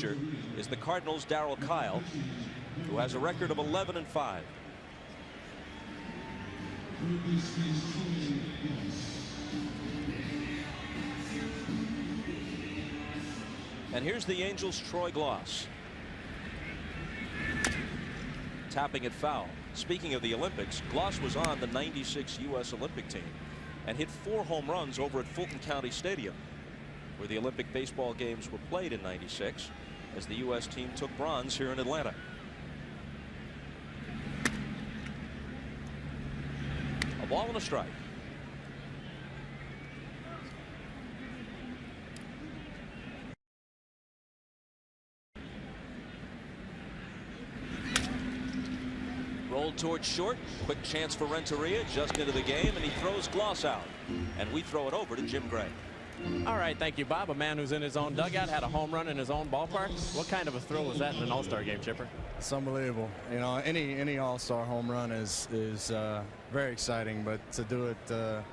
pitcher is the Cardinals' Darryl Kile, who has a record of 11-5. And here's the Angels' Troy Gloss. Tapping it foul. Speaking of the Olympics, Gloss was on the '96 U.S. Olympic team and hit 4 home runs over at Fulton County Stadium, where the Olympic baseball games were played in '96, as the U.S. team took bronze here in Atlanta. A ball and a strike. Rolled towards short. Quick chance for Renteria just into the game, and he throws Gloss out. And we throw it over to Jim Gray. All right, thank you, Bob. A man who's in his own dugout had a home run in his own ballpark. What kind of a thrill was that in an All-Star game, Chipper? It's unbelievable. You know, any All-Star home run is very exciting, but to do it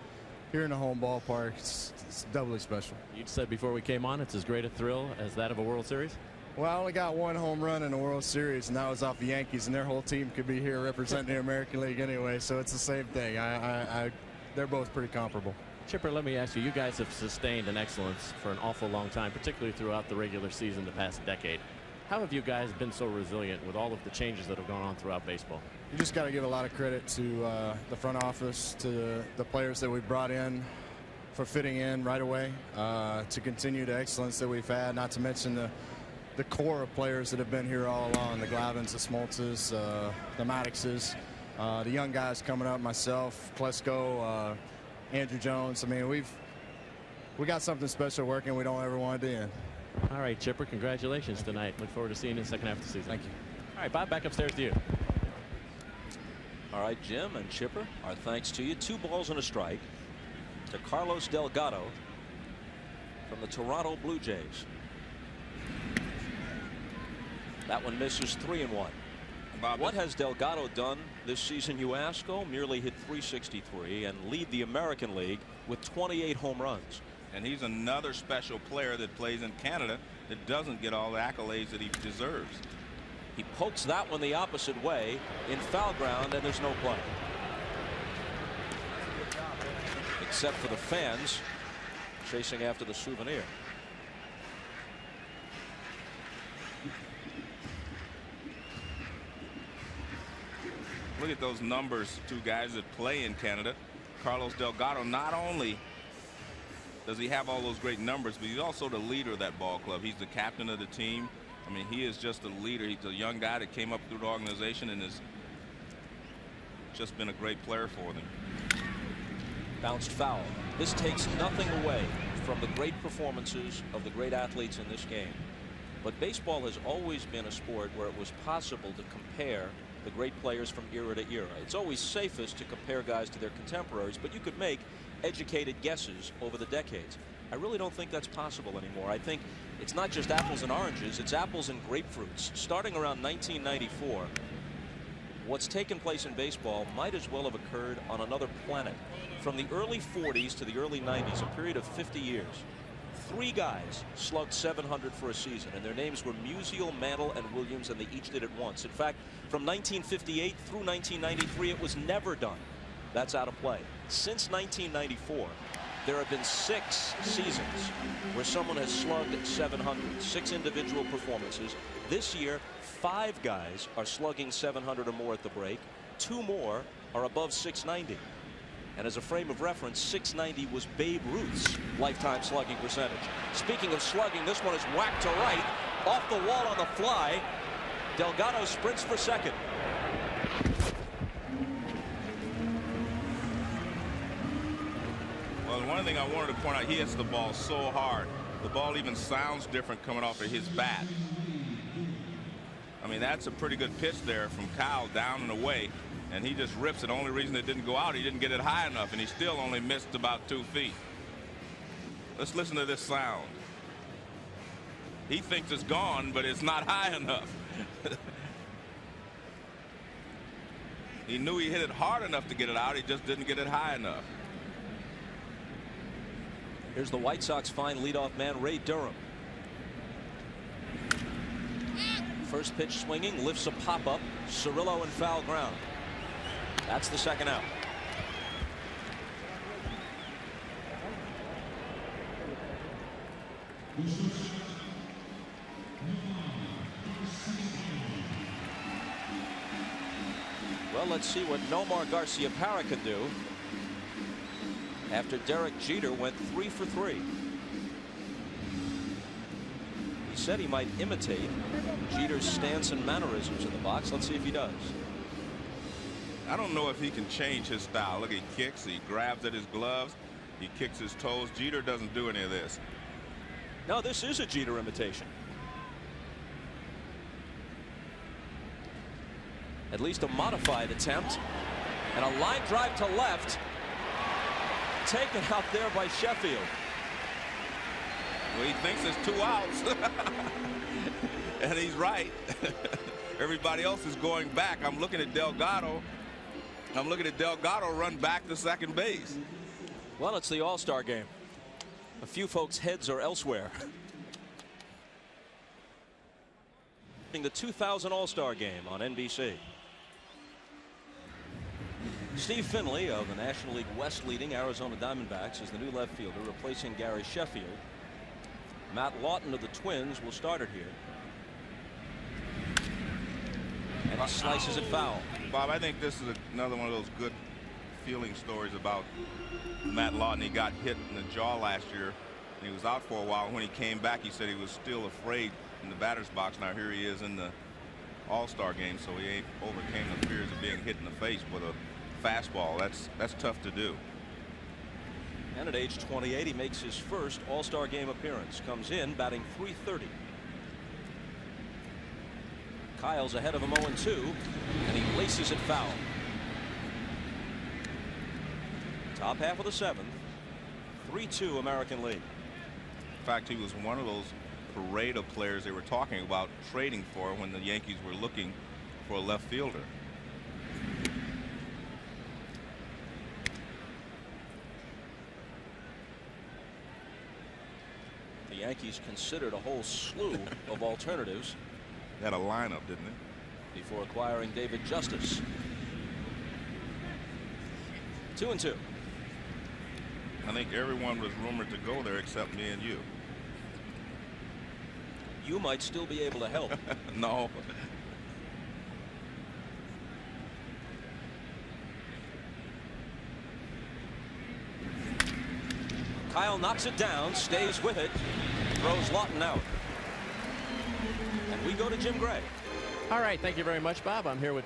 here in a home ballpark, it's doubly special. You said before we came on, it's as great a thrill as that of a World Series? Well, I only got 1 home run in the World Series, and that was off the Yankees, and their whole team could be here representing the American League anyway, so it's the same thing. They're both pretty comparable. Chipper, let me ask you, you guys have sustained an excellence for an awful long time, particularly throughout the regular season the past decade. How have you guys been so resilient with all of the changes that have gone on throughout baseball? You just got to give a lot of credit to the front office, to the players that we brought in for fitting in right away, to continue the excellence that we've had, not to mention the core of players that have been here all along, the Glavins, the Smoltzes, the Maddoxes, the young guys coming up, myself, Klesko, Andrew Jones. I mean, we got something special working. We don't ever want it to end. All right, Chipper, congratulations tonight. Look forward to seeing you in the second half of the season. Thank you. All right, Bob, back upstairs to you. All right, Jim and Chipper, our thanks to you. 2 balls and a strike to Carlos Delgado from the Toronto Blue Jays. That one misses 3-1. Bob, what has Delgado done this season, you ask? Oh, merely hit .363 and lead the American League with 28 home runs. And he's another special player that plays in Canada that doesn't get all the accolades that he deserves. He pokes that one the opposite way in foul ground, and there's no play. Except for the fans chasing after the souvenir. Look at those numbers, 2 guys that play in Canada. Carlos Delgado, not only does he have all those great numbers, but he's also the leader of that ball club. He's the captain of the team. I mean, he is just a leader. He's a young guy that came up through the organization and has just been a great player for them. Bounced foul. This takes nothing away from the great performances of the great athletes in this game. But baseball has always been a sport where it was possible to compare the great players from era to era. It's always safest to compare guys to their contemporaries, but you could make educated guesses over the decades. I really don't think that's possible anymore. I think it's not just apples and oranges, it's apples and grapefruits. Starting around 1994, what's taken place in baseball might as well have occurred on another planet. From the early 40s to the early 90s, a period of 50 years, 3 guys slugged 700 for a season, and their names were Musial, Mantle, and Williams, and they each did it once. In fact, from 1958 through 1993, it was never done. That's out of play. Since 1994, there have been 6 seasons where someone has slugged 700, 6 individual performances. This year, 5 guys are slugging 700 or more at the break. 2 more are above 690. And as a frame of reference, 690 was Babe Ruth's lifetime slugging percentage. Speaking of slugging, this one is whacked to right, off the wall on the fly. Delgado sprints for second. Well, one thing I wanted to point out, he hits the ball so hard. The ball even sounds different coming off of his bat. I mean, that's a pretty good pitch there from Kyle down and away. And he just rips it. The only reason it didn't go out, he didn't get it high enough, and he still only missed about 2 feet. Let's listen to this sound. He thinks it's gone, but it's not high enough. He knew he hit it hard enough to get it out. He just didn't get it high enough. Here's the White Sox fine leadoff man, Ray Durham. First pitch swinging, lifts a pop-up. Cirillo and foul ground. That's the second out. Well, let's see what Nomar Garcia-Parra can do after Derek Jeter went 3 for 3. He said he might imitate Jeter's stance and mannerisms in the box. Let's see if he does. I don't know if he can change his style. Look, he kicks, he grabs at his gloves, he kicks his toes. Jeter doesn't do any of this. No, this is a Jeter imitation. At least a modified attempt, and a line drive to left, taken out there by Sheffield. Well, he thinks it's 2 outs. And he's right. Everybody else is going back. I'm looking at Delgado. Run back to second base. Well, it's the All-Star game. A few folks' heads are elsewhere. The 2000 All-Star game on NBC. Steve Finley of the National League West leading Arizona Diamondbacks is the new left fielder, replacing Gary Sheffield. Matt Lawton of the Twins will start it here. And he slices it foul. Bob, I think this is another one of those good feeling stories about Matt Lawton. He got hit in the jaw last year, and he was out for a while. When he came back, he said he was still afraid in the batter's box. Now here he is in the All-Star game, so he overcame the fears of being hit in the face with a fastball. That's tough to do. And at age 28, he makes his first All-Star game appearance. Comes in batting .330. Kile's ahead of him 0-2, and he laces it foul. Top half of the 7th. 3-2 American League. In fact, he was one of those parade of players they were talking about trading for when the Yankees were looking for a left fielder. The Yankees considered a whole slew of alternatives. They had a lineup, didn't they? Before acquiring David Justice. 2-2. I think everyone was rumored to go there except me and you. You might still be able to help. No. Kile knocks it down, stays with it, throws Lawton out. And we go to Jim Gray. All right, thank you very much, Bob. I'm here with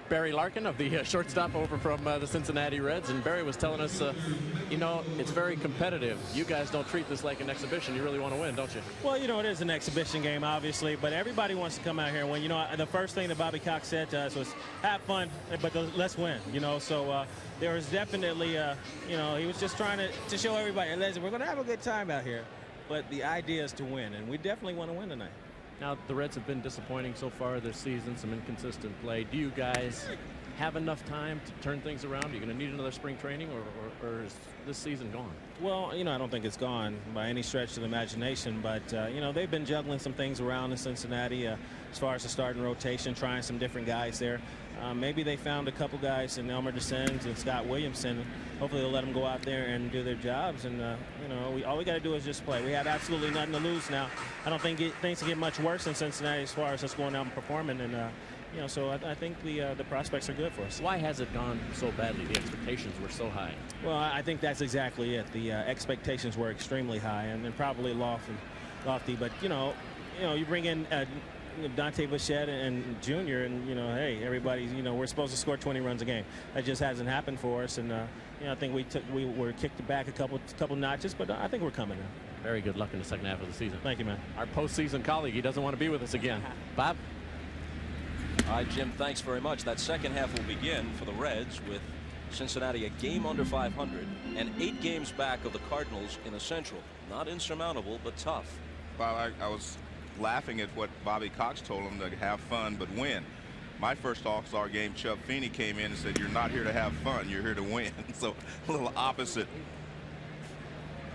Barry Larkin of the shortstop over from the Cincinnati Reds, and Barry was telling us, you know, it's very competitive. You guys don't treat this like an exhibition. You really want to win, don't you? Well, you know, it is an exhibition game, obviously, but everybody wants to come out here and win. You know, the first thing that Bobby Cox said to us was, have fun, but let's win, you know. So there was definitely, you know, he was just trying to show everybody, listen, we're going to have a good time out here, but the idea is to win, and we definitely want to win tonight. Now, the Reds have been disappointing so far this season, some inconsistent play. Do you guys have enough time to turn things around? Are you going to need another spring training, or is this season gone? Well, you know, I don't think it's gone by any stretch of the imagination, but, you know, they've been juggling some things around in Cincinnati as far as the starting rotation, trying some different guys there. Maybe they found a couple guys in Elmer DeSenz and Scott Williamson. Hopefully they'll let them go out there and do their jobs. And, you know, all we got to do is just play. We have absolutely nothing to lose now. I don't think things can get much worse in Cincinnati as far as us going out and performing. And, you know, so I think the prospects are good for us. Why has it gone so badly? The expectations were so high. Well, I think that's exactly it. The expectations were extremely high and probably lofty. But, you know, you bring in Dante Bichette and Junior, and, you know, hey, everybody's, you know, we're supposed to score 20 runs a game. That just hasn't happened for us. And, you know, I think we were kicked back a couple notches, but I think we're coming now. Very good luck in the second half of the season. Thank you, man. Our postseason colleague, he doesn't want to be with us again. Bob? All right, Jim, thanks very much. That second half will begin for the Reds with Cincinnati a game under 500 and 8 games back of the Cardinals in the Central. Not insurmountable, but tough. Well, I was laughing at what Bobby Cox told him, to have fun but win. My first All-Star game, Chubb Feeney came in and said, you're not here to have fun, you're here to win. So a little opposite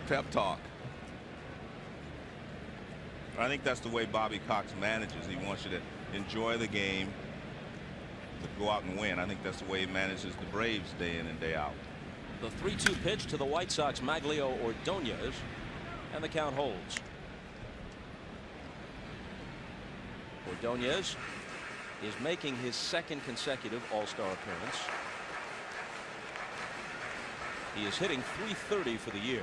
pep talk. I think that's the way Bobby Cox manages. He wants you to enjoy the game, to go out and win. I think that's the way he manages the Braves day in and day out. The 3-2 pitch to the White Sox, Maglio Ordonez, and the count holds. Ordonez is making his second consecutive All-Star appearance. He is hitting .330 for the year.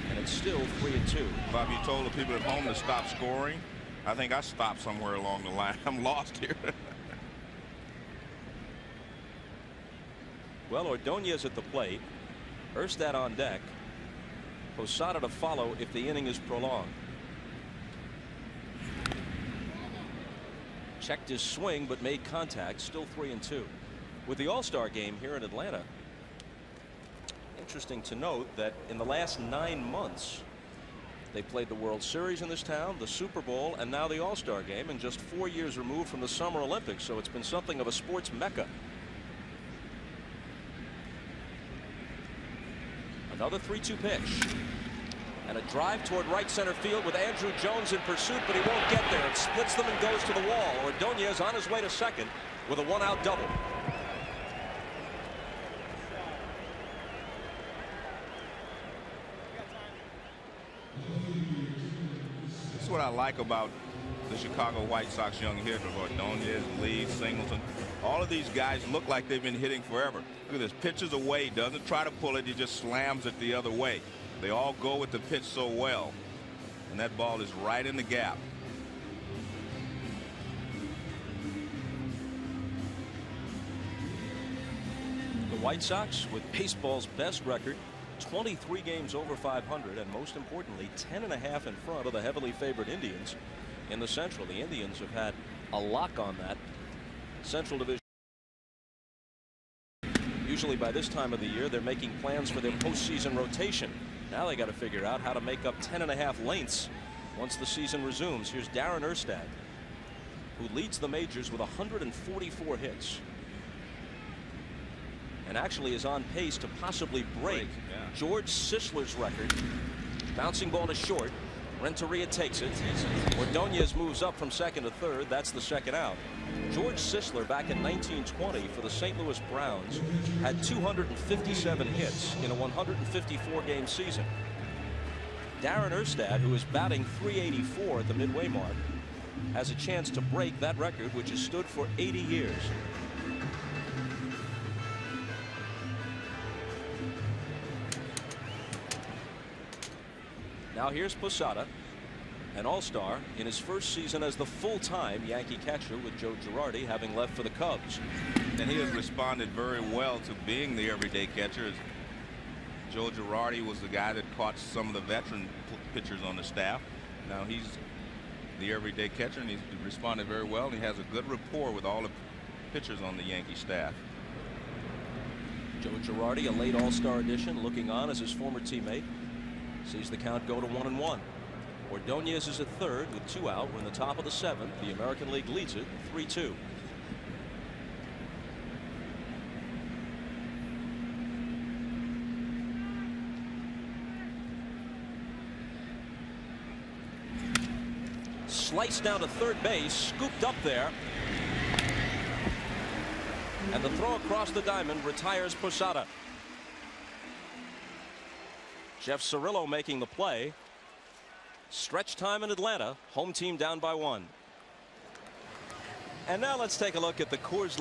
And it's still 3-2. Bob, you told the people at home to stop scoring. I think I stopped somewhere along the line. I'm lost here. Well, Ordonez at the plate. Erstad on deck. Posada to follow if the inning is prolonged. Checked his swing but made contact. Still 3-2. With the All-Star game here in Atlanta, interesting to note that in the last 9 months they played the World Series in this town, the Super Bowl, and now the All-Star game, and just 4 years removed from the Summer Olympics. So it's been something of a sports mecca. Another 3-2 pitch. And a drive toward right center field with Andrew Jones in pursuit, but he won't get there. It splits them and goes to the wall. Ordonez on his way to second with a 1-out double. This is what I like about the Chicago White Sox young hitters. Ordonez, Lee, Singleton. All of these guys look like they've been hitting forever. Look at this. Pitches away. Doesn't try to pull it. He just slams it the other way. They all go with the pitch so well. And that ball is right in the gap. The White Sox with baseball's best record, 23 games over 500, and most importantly 10.5 in front of the heavily favored Indians in the Central. The Indians have had a lock on that Central Division. Usually by this time of the year they're making plans for their postseason rotation. Now they got to figure out how to make up 10.5 lengths once the season resumes. Here's Darren Erstad, who leads the majors with 144 hits and actually is on pace to possibly break George Sisler's record. Bouncing ball to short. Renteria takes it. Ordonez moves up from second to third. That's the second out. George Sisler back in 1920 for the St. Louis Browns had 257 hits in a 154 game season. Darren Erstad, who is batting .384 at the midway mark, has a chance to break that record, which has stood for 80 years. Now here's Posada, an All-Star in his first season as the full-time Yankee catcher, with Joe Girardi having left for the Cubs. And he has responded very well to being the everyday catcher. Joe Girardi was the guy that caught some of the veteran pitchers on the staff. Now he's the everyday catcher, and he's responded very well. And he has a good rapport with all the pitchers on the Yankee staff. Joe Girardi, a late All-Star addition, looking on as his former teammate. Sees the count go to 1-1. Ordonez is at third with 2 out. We're in the top of the 7th. The American League leads it 3-2. Sliced down to third base, scooped up there. And the throw across the diamond retires Posada. Jeff Cirillo making the play. Stretch time in Atlanta. Home team down by 1. And now let's take a look at the Coors